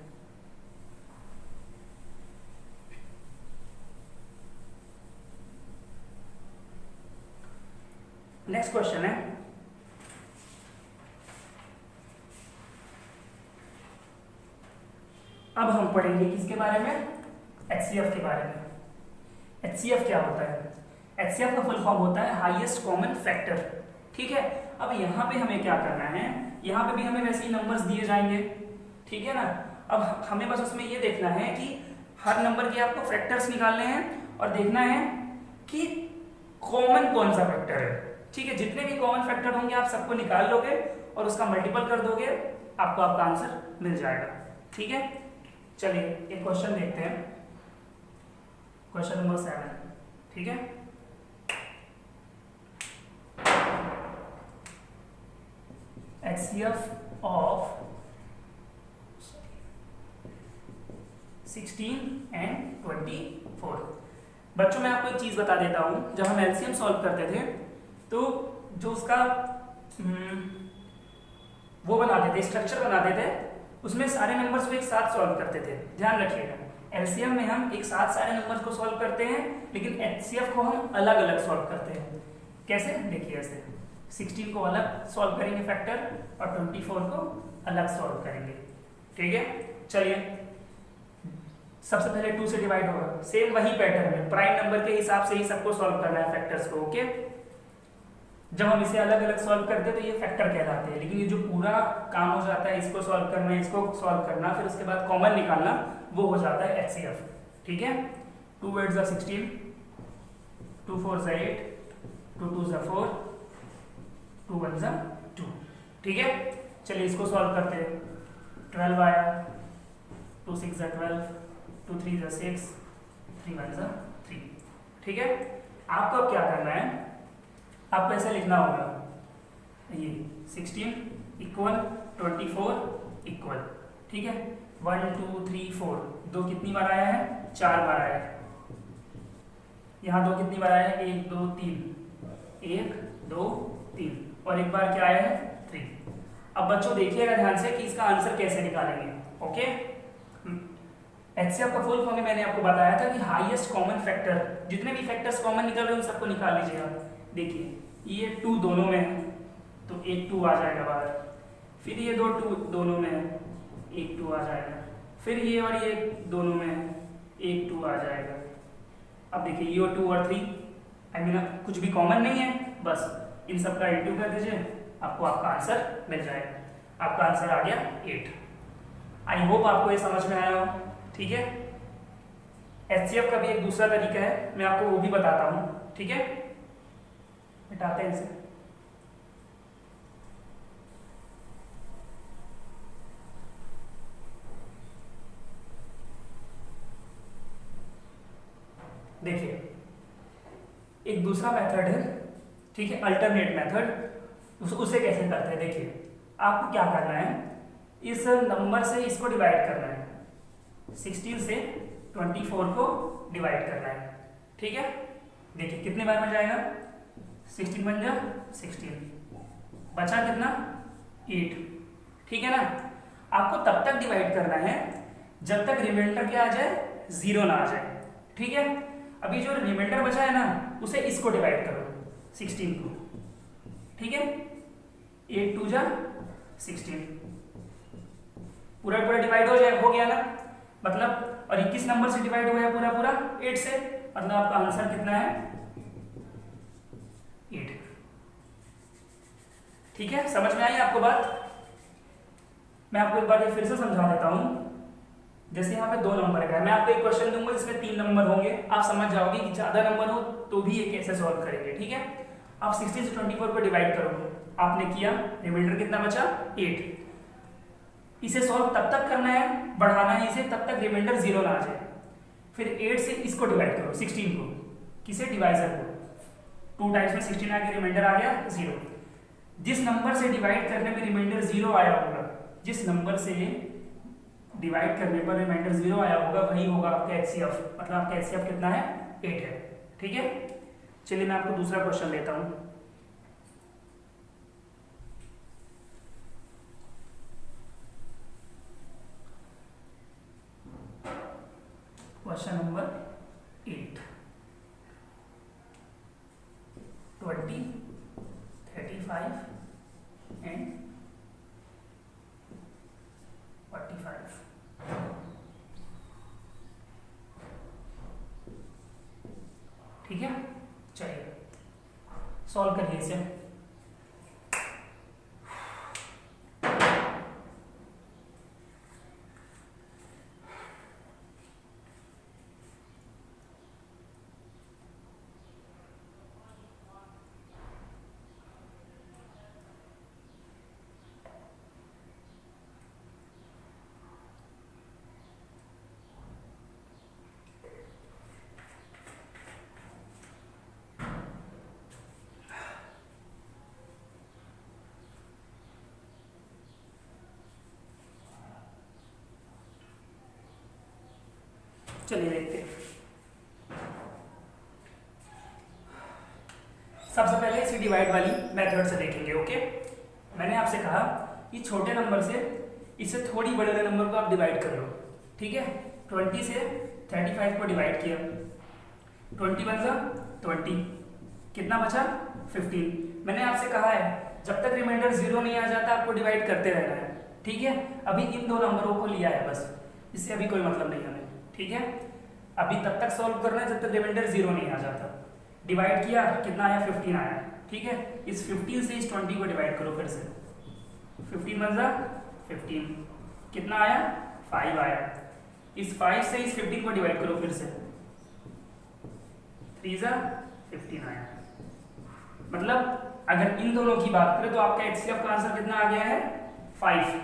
नेक्स्ट क्वेश्चन है, अब हम पढ़ेंगे किसके बारे में, HCF के बारे में। HCF क्या होता है, HCF का फुल फॉर्म होता है हाईएस्ट कॉमन फैक्टर, ठीक है। अब यहाँ पे हमें क्या करना है, यहाँ पे भी हमें वैसे ही नंबर्स दिए जाएंगे, ठीक है ना। अब हमें बस उसमें ये देखना है कि हर नंबर के आपको फैक्टर्स निकालने हैं और देखना है कि कॉमन कौन सा फैक्टर है, ठीक है। जितने भी कॉमन फैक्टर होंगे आप सबको निकाल लोगे और उसका मल्टीपल कर दोगे, आपको आपका आंसर मिल जाएगा, ठीक है। चलिए एक क्वेश्चन देखते हैं, क्वेश्चन नंबर 7, ठीक है। HCF of 16 and 24। बच्चों मैं आपको एक चीज बता देता हूं, जब हम LCM सॉल्व करते थे तो जो उसका वो बनाते थे, स्ट्रक्चर बनाते थे, उसमें सारे नंबर्स को एक साथ सॉल्व करते थे। ध्यान रखिएगा, LCM में हम एक साथ सारे नंबर्स को सॉल्व करते हैं, लेकिन HCF को हम अलग अलग सॉल्व करते हैं। कैसे, देखिए ऐसे 16 को अलग सॉल्व करेंगे फैक्टर और 24 को अलग सॉल्व करेंगे, ठीक है। चलिए सबसे पहले 2 से डिवाइड होगा, सेम वही पैटर्न है, प्राइम नंबर के हिसाब से ही सबको सॉल्व करना है फैक्टर्स को, ओके। जब हम इसे अलग अलग सॉल्व करते हैं तो ये फैक्टर कहलाते हैं, लेकिन ये जो पूरा काम हो जाता है, इसको सॉल्व करना, इसको सॉल्व करना, फिर उसके बाद कॉमन निकालना, वो हो जाता है HCF, ठीक है। 2 8 ज़ा 16, 2 4 ज़ा 8, 2 2 ज़ा 4, 2 1 ज़ा 2, ठीक है। चलिए इसको सॉल्व करते हैं। 12 आया, 2 6 ज़ा 12, 2 3 ज़ा 6, 3 1 ज़ा 3, ठीक है। आपको अब क्या करना है, आपको ऐसे लिखना होगा, ये 16 इक्वल 24 इक्वल, ठीक है। 1 2 3 4, 2 कितनी बार आया है, 4 बार आया है। यहाँ 2 कितनी बार आया है, 1 2 3, 1 2 3, और एक बार क्या आया है, 3। अब बच्चों देखिएगा ध्यान से कि इसका आंसर कैसे निकालेंगे, ओके। HCF का फुल फॉर्म मैंने आपको बताया था कि हाईएस्ट कॉमन फैक्टर, जितने भी फैक्टर्स कॉमन निकल रहे हैं उन सबको निकाल लीजिएगा। देखिए ये 2 दोनों में है तो एक 2 आ जाएगा बाहर, फिर ये 2 2 दोनों में है, एक 2 आ जाएगा, फिर ये और ये दोनों में है, एक 2 आ जाएगा। अब देखिए ये 2 और 3, आई मीन कुछ भी कॉमन नहीं है, बस इन सब का इंटू कर दीजिए, आपको आपका आंसर मिल जाएगा। आपका आंसर आ गया 8। आई होप आपको ये समझ में आया हो, ठीक है। HCF का भी एक दूसरा तरीका है, मैं आपको वो भी बताता हूँ, ठीक है। मिटाते हैं इसे। देखिए एक दूसरा मेथड है, ठीक है, अल्टरनेट मेथड। उसे कैसे करते हैं, देखिए आपको क्या करना है, इस नंबर से इसको डिवाइड करना है, 16 से 24 को डिवाइड करना है, ठीक है। देखिए कितने बार में जाएगा, 16 बन जा 16, बचा कितना 8, ठीक है ना। आपको तब तक डिवाइड करना है जब तक रिमाइंडर क्या आ जाए, 0 ना आ जाए। ठीक है, अभी जो रिमाइंडर बचा है ना उसे इसको डिवाइड करो 16 को। ठीक है, 8 2 जा 16, पूरा पूरा डिवाइड हो जाए, हो गया ना मतलब। और 21 नंबर से डिवाइड हुआ है पूरा पूरा 8 से, मतलब आपका आंसर कितना है 8। ठीक है, समझ में आई आपको बात? मैं आपको एक बार ये फिर से समझा देता हूं। जैसे यहाँ पे 2 नंबर का है, मैं आपको एक क्वेश्चन दूंगा जिसमें 3 नंबर होंगे, आप समझ जाओगे कि ज्यादा नंबर हो तो भी ये कैसे सॉल्व करेंगे। ठीक है, आप 16 से 24 को डिवाइड करोगे, आपने किया, रिमाइंडर कितना बचा 8। इसे सॉल्व तब तक करना है, बढ़ाना है इसे तब तक रिमाइंडर 0 ना आ जाए। फिर 8 से इसको डिवाइड करो 16 को, किसे, डिवाइजर को। 2 टाइम्स में 16 आके रिमाइंडर आ गया 0। जिस नंबर से डिवाइड करने में रिमाइंडर 0 आया होगा, जिस नंबर से डिवाइड करने पर रिमाइंडर 0 आया होगा वही होगा आपका HCF, मतलब आपका HCF कितना है 8 है। ठीक है, चलिए मैं आपको दूसरा क्वेश्चन लेता हूं। Question number 8, 20, 35 and 45। ठीक है, चलिए सॉल्व करिए इसे। चलिए देखते हैं। सबसे पहले इसी डिवाइड वाली मेथड से देखेंगे। ओके, मैंने आपसे कहा कि छोटे नंबर से इससे थोड़ी बड़े वाले नंबर को आप डिवाइड कर लो। ठीक है, 20 से 35 को डिवाइड किया, 20 बचा 20, कितना बचा 15। मैंने आपसे कहा है जब तक रिमाइंडर 0 नहीं आ जाता आपको डिवाइड करते रहना है। ठीक है, अभी इन 2 नंबरों को लिया है बस, इससे अभी कोई मतलब नहीं हमें। ठीक है, अभी तब तक सॉल्व करना है जब तक रिमाइंडर 0 नहीं आ जाता। डिवाइड किया, कितना आया 15 आया। ठीक है, इस 15 से इस 20 को डिवाइड करो फिर से, 15 बचा 15, कितना आया 5 आया। इस 5 से इस 15 को डिवाइड करो फिर से, 3 जा 15 आया। मतलब अगर इन दोनों की बात करें तो आपका HCF का आंसर कितना आ गया है 5।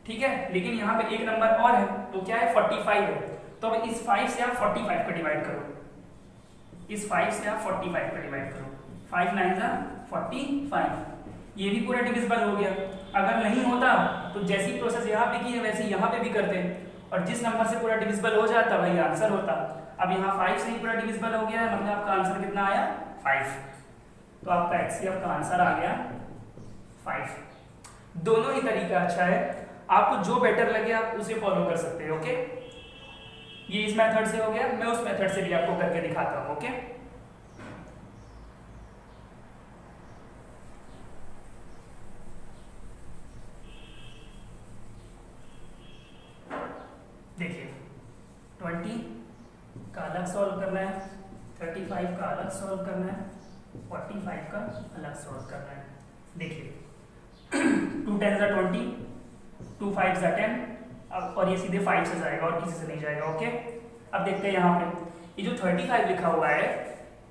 ठीक है, लेकिन यहाँ पे एक नंबर और है तो क्या है 45 है। तो अब इस 5 से आप 45 को डिवाइड करो, इस 5 से आप 45 को डिवाइड करो, 5 9 जा 45, ये भी पूरा डिविजिबल हो गया। अगर नहीं होता तो जैसी प्रोसेस यहाँ पे की है वैसे यहाँ पे भी करते हैं, और जिस नंबर से पूरा डिविजिबल हो जाता वही आंसर होता। अब यहाँ 5 से ही पूरा डिविजिबल हो गया है, मतलब आपका आंसर कितना आया 5। तो आपका HCF का आंसर आ गया 5। दोनों ही तरीका अच्छा है, आपको जो बेटर लगे आप उसे फॉलो कर सकते हैं। ओके, ये इस मेथड से हो गया, मैं उस मेथड से भी आपको करके दिखाता हूं। ओके, देखिए 20 का अलग सॉल्व करना है, 35 का अलग सॉल्व करना है, 45 का अलग सॉल्व करना है। देखिए 2 10 जा 20, 2 5 जा 10, अब और ये सीधे 5 से जाएगा और किसी से नहीं जाएगा। ओके, अब देखते हैं यहाँ पे ये जो 35 लिखा हुआ है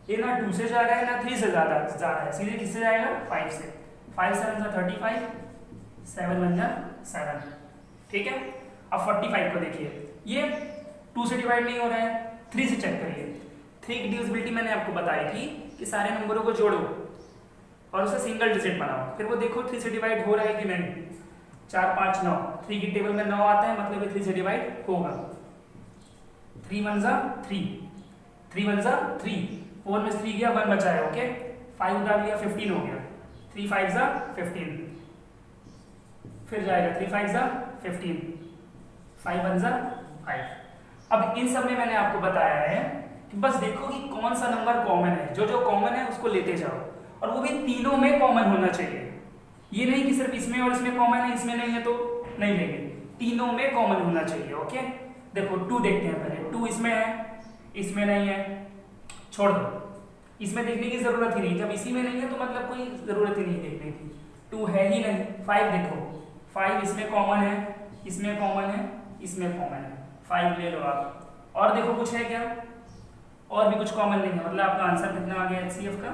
ये ना 2 से जा रहा है ना 3 से जा रहा है, सीधे किससे जाएगा 5 से। 5 7 जा 35, 7 1 जा 7। ठीक है, अब 45 को देखिए, ये 2 से डिवाइड नहीं हो रहा है, 3 से चेक करिए। 3 की डिविजिबिलिटी मैंने आपको बताई थी कि सारे नंबरों को जोड़ो और उसे सिंगल डिजिट बनाओ, फिर वो देखो 3 से डिवाइड हो रहा है कि नहीं। 4 5 9, 3 की टेबल में 9 आता है, मतलब ये 3 से डिवाइड होगा। 3 1 जा 3, 3 1 जा 3, 4 में 3 गया 1 बचा है। ओके, 5 उतार लिया 15 हो गया, 3 5 जा 15, फिर जाएगा 3 5 जा 15, 5 वन ज़ा 5। अब इन सब में मैंने आपको बताया है कि बस देखो कि कौन सा नंबर कॉमन है, जो जो कॉमन है उसको लेते जाओ, और वो भी तीनों में कॉमन होना चाहिए। ये नहीं कि सिर्फ इसमें और इसमें कॉमन है, इसमें नहीं है तो नहीं लेंगे, तीनों में कॉमन होना चाहिए। ओके, देखो 2 देखते हैं पहले। 2 इसमें है, इसमें नहीं है, छोड़ दो, इसमें देखने की जरूरत ही नहीं, जब इसी में नहीं है तो मतलब कोई जरूरत ही नहीं देखने की, 2 है ही नहीं। 5 देखो, 5 इसमें कॉमन है, इसमें कॉमन है, इसमें कॉमन है, 5 ले लो आप। और देखो कुछ है क्या, और भी कुछ कॉमन नहीं है, मतलब आपका आंसर कितना आ गया HCF का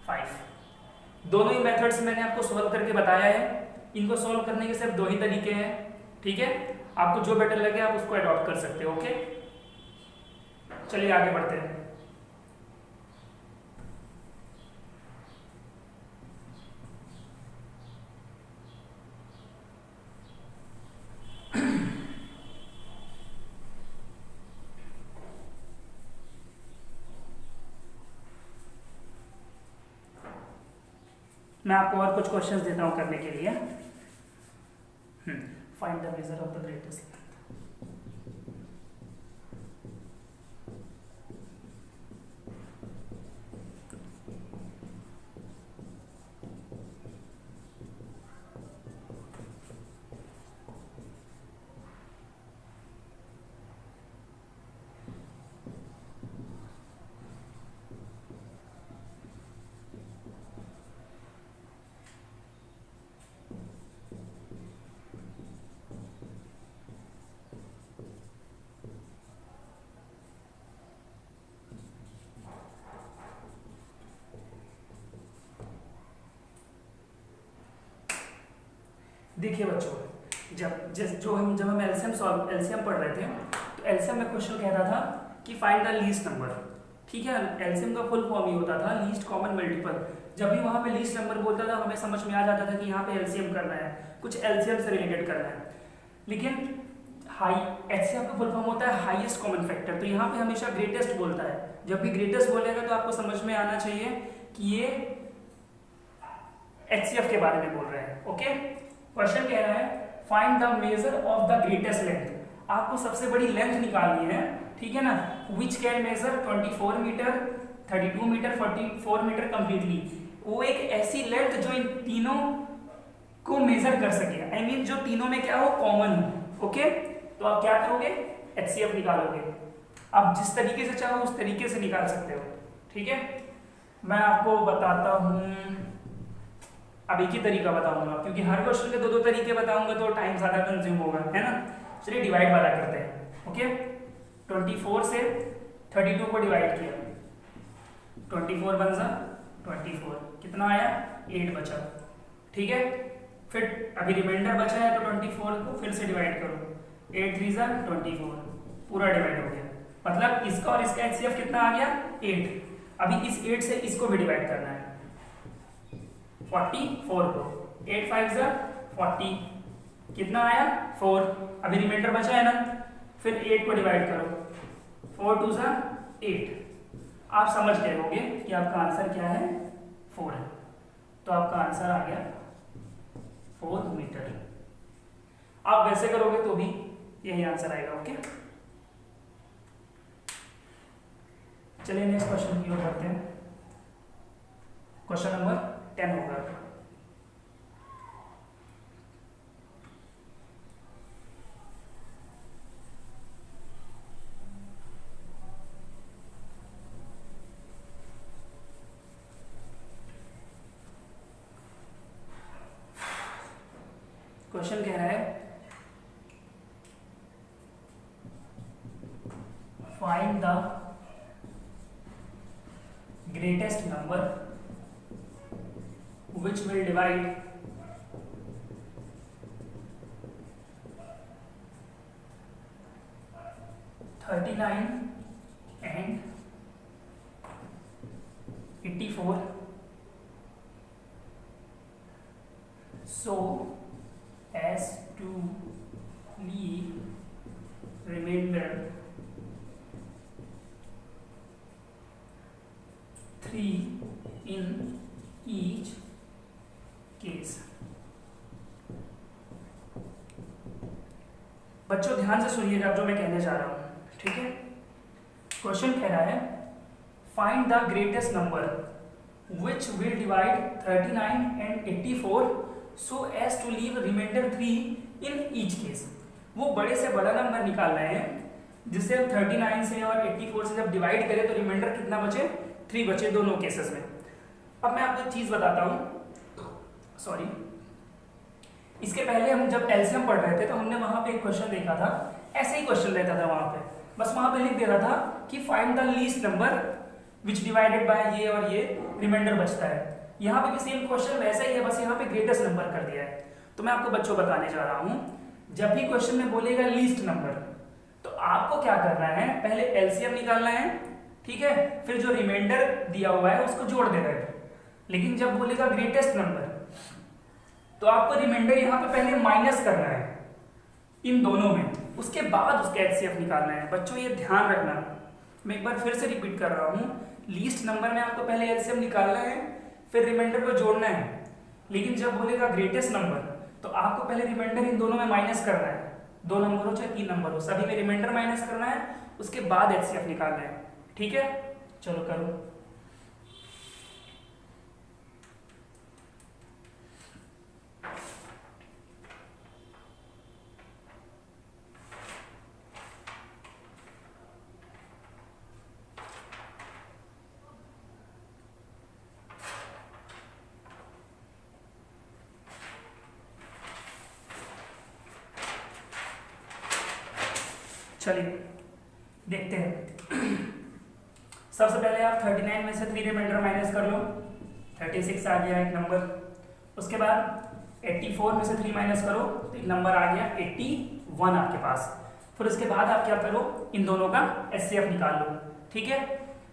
5। दोनों ही मेथड्स मैंने आपको सॉल्व करके बताया है, इनको सॉल्व करने के सिर्फ 2 ही तरीके हैं, ठीक है। आपको जो बेटर लगे आप उसको अडॉप्ट कर सकते हो। ओके, चलिए आगे बढ़ते हैं। मैं आपको और कुछ क्वेश्चंस देता हूं करने के लिए। Find the measure of the greatest. देखिए बच्चों, जब हम एलसीएम पढ़ रहे थे तो एलसीएम में क्वेश्चन कह रहा था कि फाइंड द लीस्ट नंबर, ठीक है। एलसीएम का फुल फॉर्म ही होता था लीस्ट कॉमन मल्टीपल। जब भी वहां पे लीस्ट नंबर बोलता था हमें समझ में आ जाता था कि यहाँ पे एलसीएम करना है, कुछ एलसीएम से रिलेटेड करना है। लेकिन HCF का फुल फॉर्म होता है हाईएस्ट कॉमन फैक्टर, तो यहाँ पे हमेशा ग्रेटेस्ट बोलता है। जब भी ग्रेटेस्ट बोलेगा तो आपको समझ में आना चाहिए कि ये HCF के बारे में बोल रहे हैं। ओके, क्वेश्चन कह रहा है find the measure of the greatest length. आपको सबसे बड़ी लेंथ निकालनी है, ठीक है ना। Which can measure 24 metre, 32 metre, 44 metre completely. वो एक ऐसी लेंथ जो इन तीनों को मेजर कर सके, आई मीन जो तीनों में क्या हो, कॉमन हो। ओके, तो आप क्या करोगे, HCF निकालोगे। आप जिस तरीके से चाहो उस तरीके से निकाल सकते हो, ठीक है। मैं आपको बताता हूं, अब एक ही तरीका बताऊंगा क्योंकि हर क्वेश्चन के 2-2 तरीके बताऊंगा तो टाइम ज्यादा कंज्यूम होगा, है ना। चलिए डिवाइड वाला करते हैं। ओके, 24 से 32 को डिवाइड किया, 24 बन जा 24, कितना आया 8 बचा, ठीक है। फिर अभी रिमाइंडर बचा है तो 24 को फिर से डिवाइड करो, 8 3 जा 24, पूरा डिवाइड हो गया। मतलब इसका और इसका HCF कितना आ गया 8। अभी इस 8 से इसको भी डिवाइड करना है, 44 को, 8 5 जा 40, कितना आया 4। अभी रिमाइंडर बचा है ना, फिर 8 को डिवाइड करो, 4 2 जा 8। आप समझ गए होंगे कि आपका आंसर क्या है 4 है, तो आपका आंसर आ गया 4 मीटर। आप वैसे करोगे तो भी यही आंसर आएगा। ओके, चलिए नेक्स्ट क्वेश्चन की ओर बढ़ते हैं। क्वेश्चन नंबर 10 होगा। क्वेश्चन कह रहा है find the greatest number which will divide 39 and 84 so as to leave remainder 3 in each case. बच्चों ध्यान से सुनिएगा जो मैं कहने जा रहा हूँ, ठीक है। क्वेश्चन कह रहा है find the greatest number which will divide 39 and 84 so as to leave remainder 3 in each case। वो बड़े से बड़ा नंबर निकाल रहे हैं जिससे हम 39 से और 84 से जब डिवाइड करें तो रिमाइंडर कितना बचे, 3 बचे दोनों केसेस में। अब मैं आपको एक चीज बताता हूँ, सॉरी, इसके पहले हम जब एलसीएम पढ़ रहे थे तो हमने वहां पे एक क्वेश्चन देखा था, ऐसे ही क्वेश्चन रहता था वहां पे, बस वहां पे लिख दे रहा था कि find the least number which divided by ये और ये रिमाइंडर बचता है। यहाँ पे भी सेम क्वेश्चन वैसा ही है, बस यहाँ पे ग्रेटेस्ट नंबर कर दिया है। तो मैं आपको बच्चों बताने जा रहा हूँ, जब भी क्वेश्चन में बोलेगा लीस्ट नंबर तो आपको क्या करना है, पहले एलसीएम निकालना है, ठीक है, फिर जो रिमाइंडर दिया हुआ है उसको जोड़ देना है। लेकिन जब बोलेगा ग्रेटेस्ट नंबर तो आपको रिमाइंडर यहाँ पे पहले माइनस करना है इन दोनों में, उसके बाद उसका एचसीएफ निकालना है। बच्चों ये ध्यान रखना, मैं एक बार फिर से रिपीट कर रहा हूँ, लीस्ट नंबर में आपको पहले एलसीएम निकालना है फिर रिमाइंडर को जोड़ना है। लेकिन जब बोलेगा ग्रेटेस्ट नंबर तो आपको पहले रिमाइंडर इन दोनों में माइनस करना है, 2 नंबर हो चाहे 3 नंबर हो, सभी में रिमाइंडर माइनस करना है, उसके बाद एचसीएफ निकालना है, ठीक है। चलो करो। चलिए देखते हैं। सबसे पहले आप 39 में से 3 रिमाइंडर माइनस कर लो, 36 आ गया एक नंबर। उसके बाद 84 में से 3 माइनस करो तो एक नंबर आ गया 81 आपके पास। फिर उसके बाद आप क्या करो, इन दोनों का एचसीएफ निकाल लो, ठीक है।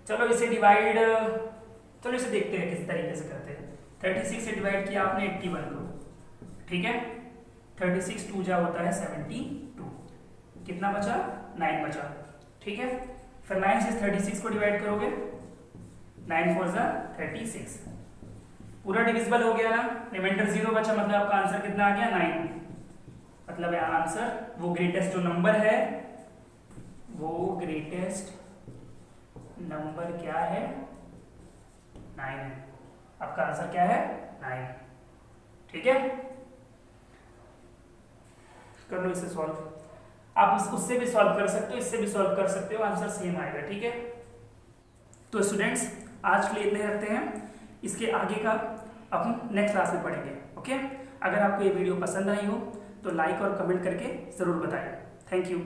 चलो इसे डिवाइड, चलो इसे देखते हैं किस तरीके से करते हैं। 36 से डिवाइड किया आपने 81 को, ठीक है। 36 2 जा होता है 72, कितना बचा, 9 बचा, ठीक है। फिर 9 से 36 को डिवाइड करोगे, 9 4 जा 36, पूरा डिविजिबल हो गया ना, रिमाइंडर 0 बचा, मतलब आपका आंसर कितना आ गया, 9। मतलब आंसर वो ग्रेटेस्ट जो नंबर है, वो ग्रेटेस्ट नंबर क्या है, 9 है। आपका आंसर क्या है, 9, ठीक है। कर लो इसे सॉल्व, आप उससे भी सॉल्व कर सकते हो, इससे भी सॉल्व कर सकते हो, आंसर सेम आएगा, ठीक है। तो स्टूडेंट्स आज के लिए इतने रखते हैं, इसके आगे का अपन नेक्स्ट क्लास में पढ़ेंगे, ओके। अगर आपको ये वीडियो पसंद आई हो तो लाइक और कमेंट करके ज़रूर बताएं। Thank you.